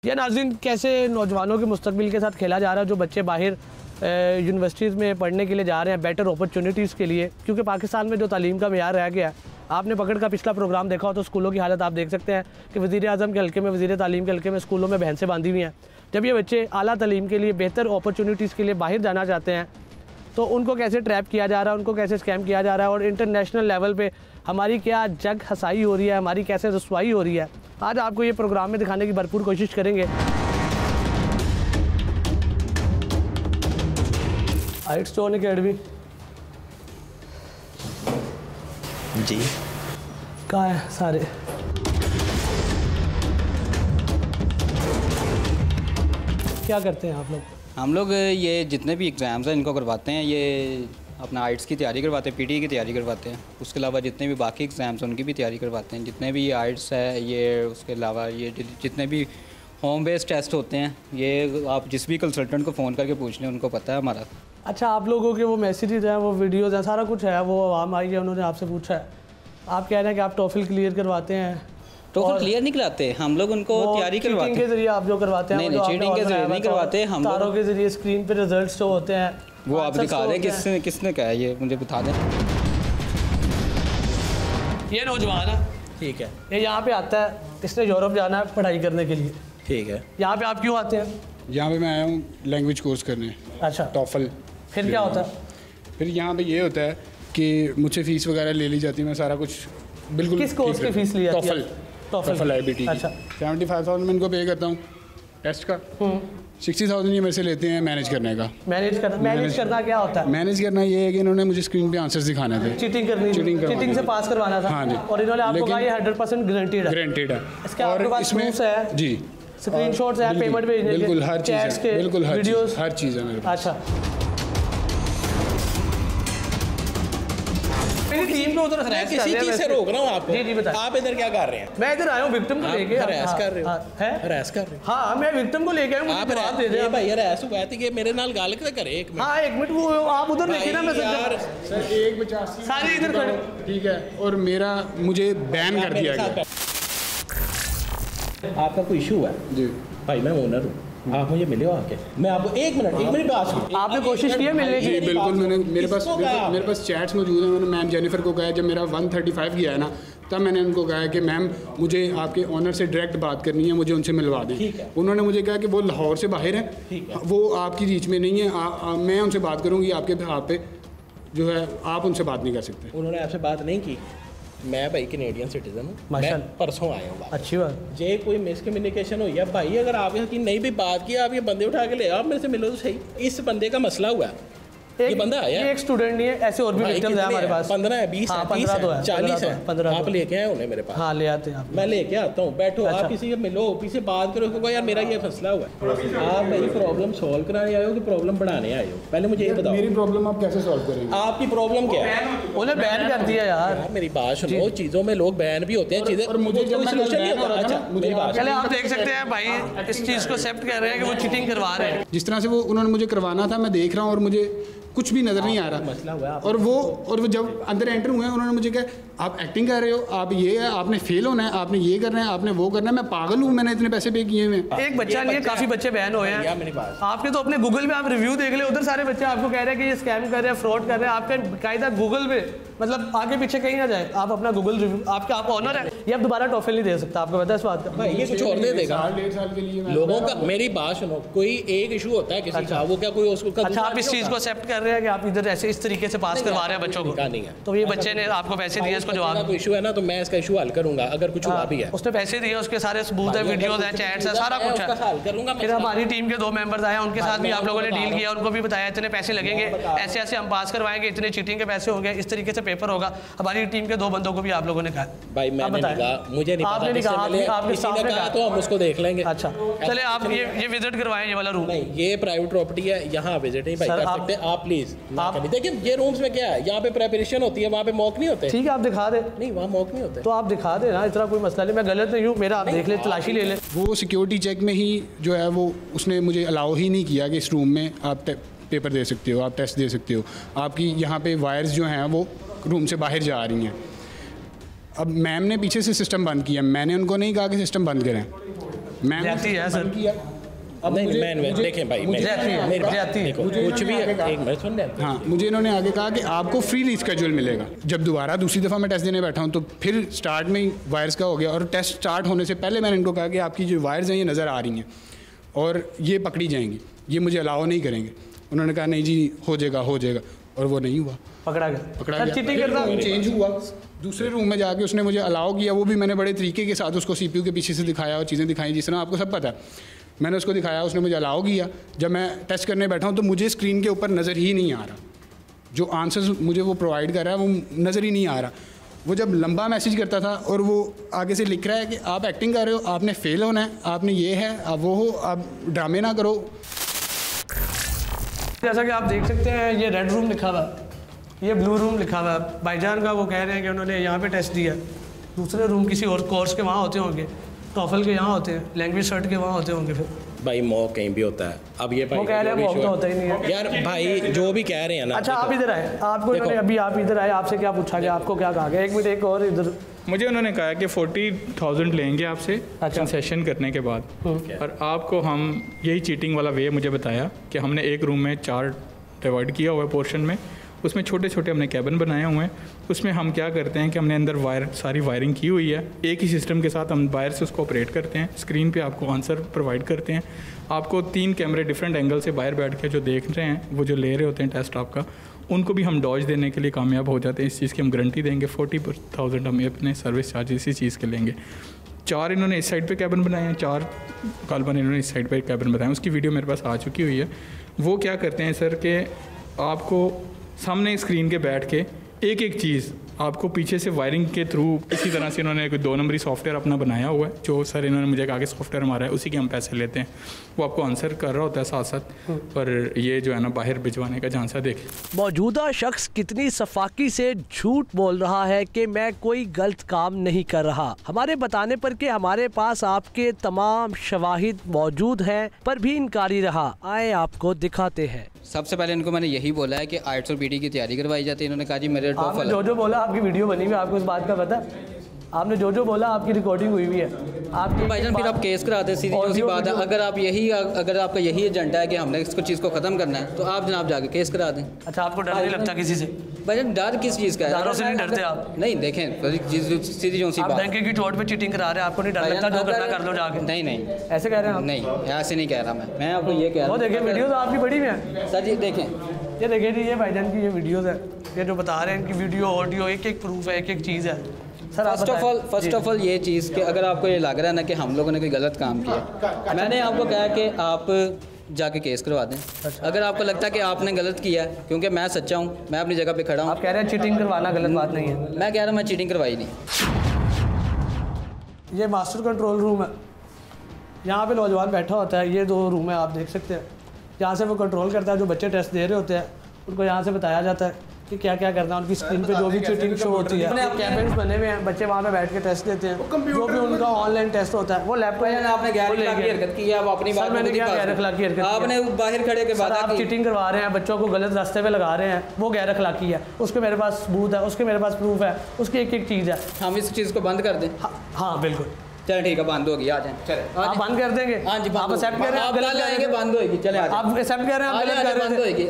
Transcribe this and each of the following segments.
या नाज़रीन, कैसे नौजवानों के मुस्तकबिल के साथ खेला जा रहा है। जो बच्चे बाहर यूनिवर्सिटीज़ में पढ़ने के लिए जा रहे हैं बेटर अपॉर्चुनिटीज़ के लिए, क्योंकि पाकिस्तान में जो तालीम का मेयार रह गया है। आपने पकड़ का पिछला प्रोग्राम देखा हो तो स्कूलों की हालत आप देख सकते हैं कि वज़ीर आज़म के हल्के में, वज़ीर तालीम के हल्के में स्कूलों में भैंसें बांधी हुई हैं। जब ये बच्चे आला तालीम के लिए, बेहतर अपॉर्चुनिटीज़ के लिए बाहर जाना चाहते हैं तो उनको कैसे ट्रैप किया जा रहा है, उनको कैसे स्कैम किया जा रहा है और इंटरनेशनल लेवल पे हमारी क्या जग हसाई हो रही है, हमारी कैसे रसवाई हो रही है, आज आपको ये प्रोग्राम में दिखाने की भरपूर कोशिश करेंगे। हाइट स्टोन अकेडमी जी कहाँ है सारे? क्या करते हैं आप लोग? हम लोग ये जितने भी एग्ज़ाम्स हैं इनको करवाते हैं। ये अपना आइट्स की तैयारी करवाते हैं, पीटी की तैयारी करवाते हैं। उसके अलावा जितने भी बाकी एग्ज़ाम्स हैं उनकी भी तैयारी करवाते हैं। जितने भी ये आइट्स है, ये उसके अलावा ये जितने भी होम बेस्ड टेस्ट होते हैं, ये आप जिस भी कंसल्टेंट को फ़ोन करके पूछ लें, उनको पता है हमारा। अच्छा, आप लोगों के वो मैसेजेस हैं, वो वीडियोज़ हैं, सारा कुछ है, वो आवाम आई है, उन्होंने आपसे पूछा है। आप कह रहे हैं कि आप टॉफिल क्लियर करवाते हैं? टॉफल क्लियर नहीं कराते हम लोग, उनको तैयारी करवाते हैं। के जरिए आप जो करवाते हैं? नहीं, चीटिंग के जरिए नहीं करवाते हम लोग। तारों के जरिए स्क्रीन पे रिजल्ट्स जो होते हैं वो आप दिखा दें किसने कहा है, ये मुझे बता दें। ये नौजवान है, ठीक है, ये यहाँ पे आता है, इसने यूरोप जाना है पढ़ाई करने के लिए, ठीक है। यहाँ पे आप क्यों आते हैं? यहाँ पे मैं आया हूँ लैंग्वेज कोर्स करने। अच्छा, टॉफल। फिर क्या होता है? फिर यहाँ पे ये होता है कि मुझसे फ़ीस वगैरह ले ली जाती है, मैं सारा कुछ बिल्कुल। किस कोर्स की फ़ीस ली जाती है? टॉफल IBT। अच्छा, 75,000 मैं इनको पे करता हूँ टेस्ट का। 60,000 ये मेरे से लेते हैं मैनेज करने का। मैनेज करना क्या होता है? मैनेज करना ये है कि इन्होंने मुझे स्क्रीन पे आंसर्स दिखाने थे। चीटिंग से पास करवाना था। हाँ जी। और इन्होंने आपको कहा ये 100% गारंटीड है। इसके आपके पास प्रूफ्स है जी, स्क्रीनशॉट्स है, पेमेंट भेजने के, बिल्कुल हर चीज़ है, बिल्कुल हर चीज़ है मेरे पास। अच्छा, टीम को उधर हरास किसी चीज से रोक रहा हूँ आपको। जी बताइए, आप इधर क्या कर रहे हैं? मैं इधर आया हूँ विक्टिम को लेके। हरास कर रहे हो? हरास कर रहे हो? हाँ, मैं विक्टिम को लेके आया हूँ। आप जवाब दे दे भाई, हरास हुआ है कि मेरे नाल गाल के करे। एक मिनट, हाँ 1 मिनट, वो आप उधर देखे ना। मैं सर 185 सारे इधर खड़े, ठीक है, और मेरा मुझे बैन कर दिया गया। आपका कोई इशू है जी भाई? मैं ओनर हूँ, आप मुझे मिले हो आके। मैं आपको एक मिनट बात सुन। आपने कोशिश की है मिलने की? बिल्कुल, मैंने मेरे पास चैट्स मौजूद हैं। मैंने मैम जेनिफर को कहा, जब मेरा 135 गया है ना, तब मैंने उनको कहा कि मैम मुझे आपके ऑनर से डायरेक्ट बात करनी है, मुझे उनसे मिलवा दें। उन्होंने मुझे कहा कि वो लाहौर से बाहर हैं, वो आपकी रीच में नहीं है, मैं उनसे बात करूँगी आपके बिहाफ पे, जो है आप उनसे बात नहीं कर सकते। उन्होंने आपसे बात नहीं की? मैं भाई कैनेडियन सिटीजन हूँ, मैं परसों आया हूँ। अच्छी बात। ये कोई मिसकम्युनिकेशन हुई है भाई, अगर आपके साथ नहीं भी बात की, आप ये बंदे उठा के ले, आप मेरे से मिलो तो सही। इस बंदे का मसला हुआ है, ये बंदा आया, एक स्टूडेंट नहीं है, ऐसे और भी विक्टिम्स हैं हमारे पास। 15 है, 20 है, 30 है, 40 है। 15 आप लेके आए उन्हें मेरे पास? हाँ, ले आते हैं। मैं लेके आता हूँ, बैठो। अच्छा। आप किसी से मिलो, किसी से बात करो, क्योंकि यार मेरा ये फैसला हुआ है। आप मेरी प्रॉब्लम सॉल्व कराने आए हो कि प्रॉब्लम बढ़ाने आए हो? पहले मुझे ये बताओ, मेरी प्रॉब्लम आप कैसे सॉल्व करेंगे? आपकी प्रॉब्लम क्या है? उन्हें बैन कर दिया यार। मेरी बात सुनो, चीज़ों में लोग बैन भी होते हैं, चीज़ें, और मुझे सोल्यूशन नहीं होता। अच्छा, मेरी बात पहले आप देख सकते हैं भाई, इस चीज़ को एक्सेप्ट कर रहे हैं कि वो चीटिंग करवा रहे हैं। जिस तरह से वो उन्होंने मुझे करवाना था, मैं देख रहा हूँ और मुझे कुछ भी नज़र नहीं आ रहा। मसला हुआ है। और वो जब अंदर एंटर हुए हैं, उन्होंने मुझे कहा आप एक्टिंग कर रहे हो, आप ये है, आपने फेल होना है, आपने ये करना है, आपने वो करना है। मैं पागल हूँ, मैंने इतने पैसे पे किए हुए हैं। एक बच्चा नहीं है, काफ़ी बच्चे बैन हुए हैं। आपके तो अपने गूगल पे आप रिव्यू देख ले, उधर सारे बच्चे आपको कह रहे हैं कि ये स्कैम कर रहे हैं, फ्रॉड कर रहे हैं। आपका बाकायदा गूगल पे, मतलब आगे पीछे कहीं ना जाए, आप अपना गूगल रिव्यू, आप ऑनर है, ये आप दोबारा टॉफल नहीं दे सकता, आपको पता है इस बात का। भाई ये कुछ और दे देगा 1.5 साल के लिए लोगों का। मेरी बात सुनो, कोई एक इशू होता है किसी का, वो क्या कोई उसको? अच्छा, आप इस चीज़ को एक्सेप्ट कर रहे हैं कि आप इधर ऐसे इस तरीके से पास करवा रहे हैं बच्चों को? नहीं है। तो ये बच्चे ने आपको पैसे दिए, इसको जवाब। कोई इशू है ना, तो मैं इसका इशू हल करूंगा, अगर कुछ हुआ भी है। उसने पैसे दिए, उसके सारे सबूत है, वीडियोस हैं, चैट्स हैं, सारा कुछ है, हल करूंगा। फिर हमारी टीम के 2 मेंबर्स आए, उनके साथ भी आप लोगों ने डील किया, उनको भी बताया इतने पैसे लगेंगे, ऐसे ऐसे हम पास करवाएंगे, इतने चीटिंग के पैसे होंगे, इस तरीके से पेपर होगा। हमारी टीम के 2 बंदों को भी आप लोगों ने कहा। भाई मैंने कहा, मुझे नहीं पता, आपने नहीं कहा, आपके सामने कहा, तो हम उसको देख लेंगे। अच्छा, चले आप ये विजिट करवाएं, ये वाला रूम। नहीं, ये प्राइवेट प्रॉपर्टी है, यहाँ विजिट नहीं भाई कर सकते आप, प्लीज। देखिए ये रूम्स में क्या है, यहाँ पे प्रिपरेशन होती है, वहाँ पे मॉक नहीं होते। ठीक है, आप दिखा दे। नहीं, वहाँ मॉक नहीं होते, तो आप दिखा दे ना, इतना कोई मसला नहीं, मैं गलत नहीं हूँ, मेरा आप देख ले, तलाशी ले ले। वो सिक्योरिटी चेक में ही जो है वो उसने मुझे अलाउ ही नहीं किया कि इस रूम में आप पेपर दे सकते हो, आप टेस्ट दे सकते हो। आपकी यहाँ पे वायर्स जो हैं वो रूम से बाहर जा रही हैं। अब मैम ने पीछे से सिस्टम बंद किया, मैंने उनको नहीं कहा कि सिस्टम बंद करें। मैम जाती है सर। किया। अब नहीं मैं देखें भाई मेरी बात देखो कुछ भी एक मिनट सुन लें। हाँ, मुझे इन्होंने आगे कहा कि आपको फ्री रिस्केड्यूल मिलेगा। जब दोबारा दूसरी दफ़ा मैं टेस्ट देने बैठा हूँ तो फिर स्टार्ट में ही वायर्स का हो गया, और टेस्ट स्टार्ट होने से पहले मैंने इनको कहा कि आपकी जो वायर्स हैं ये नज़र आ रही हैं और ये पकड़ी जाएंगी, ये मुझे अलाउ नहीं करेंगे। उन्होंने कहा नहीं जी हो जाएगा, और वो नहीं हुआ, पकड़ा गया। चीटिंग करना चेंज हुआ, दूसरे रूम में जाके उसने मुझे अलाउ किया। वो भी मैंने बड़े तरीके के साथ उसको CPU के पीछे से दिखाया और चीज़ें दिखाई, जिस तरह आपको सब पता है। मैंने उसको दिखाया, उसने मुझे अलाउ किया। जब मैं टेस्ट करने बैठा हूँ तो मुझे स्क्रीन के ऊपर नज़र ही नहीं आ रहा, जो आंसर्स मुझे वो प्रोवाइड कर रहा है वो नज़र ही नहीं आ रहा। वो जब लंबा मैसेज करता था और वो आगे से लिख रहा है कि आप एक्टिंग कर रहे हो, आपने फेल होना है, आपने ये है, आप वो हो, आप ड्रामे ना करो। जैसा कि आप देख सकते हैं ये रेड रूम लिखा हुआ है, ये ब्लू रूम लिखा हुआ है। भाईजान का वो कह रहे हैं कि उन्होंने यहाँ पे टेस्ट दिया, दूसरे रूम किसी और कोर्स के वहाँ होते होंगे, टॉफल के यहाँ होते हैं, लैंग्वेज सर्ट के वहाँ होते होंगे। फिर भाई मॉक कहीं भी होता है। अब ये भाई वो कह रहे हैं मॉक तो होता ही नहीं है यार भाई, जो भी कह रहे हैं ना। अच्छा आप इधर आए, आपको इन्होंने अभी आप इधर आए, आपसे क्या पूछा गया, आपको क्या कहा गया? एक मिनट, एक और इधर। मुझे उन्होंने कहा कि 40,000 लेंगे आपसे कंसेशन करने के बाद, और आपको हम यही चीटिंग वाला वे मुझे बताया कि हमने एक रूम में 4 डिवाइड किया हुआ है पोर्शन में, उसमें छोटे छोटे हमने कैबिन बनाए हुए हैं। उसमें हम क्या करते हैं कि हमने अंदर सारी वायरिंग की हुई है, एक ही सिस्टम के साथ हम वायर से उसको ऑपरेट करते हैं। स्क्रीन पे आपको आंसर प्रोवाइड करते हैं, आपको 3 कैमरे डिफरेंट एंगल से बाहर बैठ के जो देख रहे हैं, वो जो ले रहे होते हैं टेस्ट आपका, उनको भी हम डॉज देने के लिए कामयाब हो जाते हैं। इस चीज़ की हम गारंटी देंगे। 40,000 हम अपने सर्विस चार्ज इसी चीज़ के लेंगे। 4 इन्होंने इस साइड पे कैबिन बनाए हैं, 4 गालबन इन्होंने इस साइड पे कैबिन बनाए हैं। उसकी वीडियो मेरे पास आ चुकी हुई है। वो क्या करते हैं सर कि आपको सामने स्क्रीन के बैठ के एक एक चीज़ आपको पीछे से वायरिंग के थ्रू, इसी तरह से इन्होंने कोई 2 नंबरी सॉफ्टवेयर अपना बनाया हुआ है, जो सर इन्होंने मुझे कहा कि सॉफ्टवेयर हमारा है, उसी के हम पैसे लेते हैं। वो आपको आंसर कर रहा होता है साथ साथ, पर ये जो है ना बाहर भिजवाने का झांसा देखें। मौजूदा शख्स कितनी सफाकी से झूठ बोल रहा है कि मैं कोई गलत काम नहीं कर रहा। हमारे बताने पर कि हमारे पास आपके तमाम शवाहिद मौजूद हैं, पर भी इनकारी रहा। आए आपको दिखाते हैं। सबसे पहले इनको मैंने यही बोला है कि IELTS और PT की तैयारी करवाई जाती है। इन्होंने कहा जी मेरे आपने जो बोला, आपकी वीडियो बनी हुई है, आपको इस बात का पता है? आपने जो बोला आपकी रिकॉर्डिंग हुई हुई है आपकी। भाईजान फिर आप केस कराते हैं, सीधी सी बात है। अगर आपका यही एजेंडा है कि हमने इसको चीज़ को ख़त्म करना है, तो आप जनाब जाके केस करा दें। अच्छा, आपको डर नहीं लगता किसी से? भाईजान डर किस चीज़ का है? डरों से नहीं डरते आप? नहीं, देखें सीधी जो सी बात, बैंक की चोट पे चीटिंग करा रहे हैं, आपको नहीं डर लगता? जो करना कर लो जाके। नहीं ऐसे कह रहे हैं आप? नहीं, ऐसे नहीं कह रहा मैं आपको ये कह रहा हूँ। देखिए वीडियोस आपकी बड़ी में है सर जी, देखें ये देखिए जी, ये भाईजान की ये वीडियोस है, ये जो बता रहे हैं इनकी वीडियो ऑडियो एक प्रूफ है, एक चीज़ है। सर फर्स्ट ऑफ ऑल ये चीज़ कि अगर आपको ये लग रहा है ना कि हम लोगों ने कोई गलत काम किया, मैंने आपको कहा कि आप जाके केस करवा दें। अगर आपको लगता है कि आपने गलत किया है, क्योंकि मैं सच्चा हूँ, मैं अपनी जगह पे खड़ा हूँ। आप कह रहे हैं चीटिंग करवाना गलत बात नहीं है। मैं कह रहा हूँ मैं चीटिंग करवाई नहीं। ये मास्टर कंट्रोल रूम है, यहाँ पे नौजवान बैठा होता है। ये 2 रूम है, आप देख सकते हैं। यहाँ से वो कंट्रोल करता है, जो बच्चे टेस्ट दे रहे होते हैं उनको यहाँ से बताया जाता है कि क्या क्या करना है। उनकी स्क्रीन पे जो भी चीटिंग शो होती है, कैबिन्स बने हुए हैं, बच्चे वहाँ पे बैठ के टेस्ट देते हैं। जो भी उनका ऑनलाइन टेस्ट होता है वो लैपटॉप आपने गैर अखलाकी हरकत की है, आप अपनी बात मैंने क्या गैर अखलाकी हरकत? आपने बाहर खड़े के बाद आप चीटिंग करवा रहे हैं, बच्चों को गलत रास्ते पे लगा रहे हैं, वो गैर अखलाकी है। उसके मेरे पास सबूत है, उसके मेरे पास प्रूफ है, उसकी एक चीज़ है। हम इस चीज़ को बंद कर दें? हाँ बिल्कुल। चल ठीक है, बंद होगी, आ जाएं। चले आप बंद कर देंगे? हाँ जी, आप एक्सेप्ट कर रहे हैं? आप गलत करेंगे, बंद होगी। चले आप एक्सेप्ट कर रहे हैं? आप गलत कर रहे हैं, बंद होगी।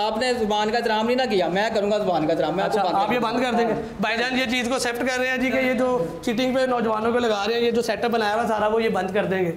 आपने जुबान का एहतराम नहीं ना किया, मैं करूंगा जुबान का एहतराम। अच्छा, आप ये बंद कर देंगे? भाईजान ये चीज़ को एक्सेप्ट कर रहे हैं जी कि ये जो चीटिंग पे नौजवानों को लगा रहे हैं, ये जो सेटअप बनाया हुआ सारा, वो ये बंद कर देंगे?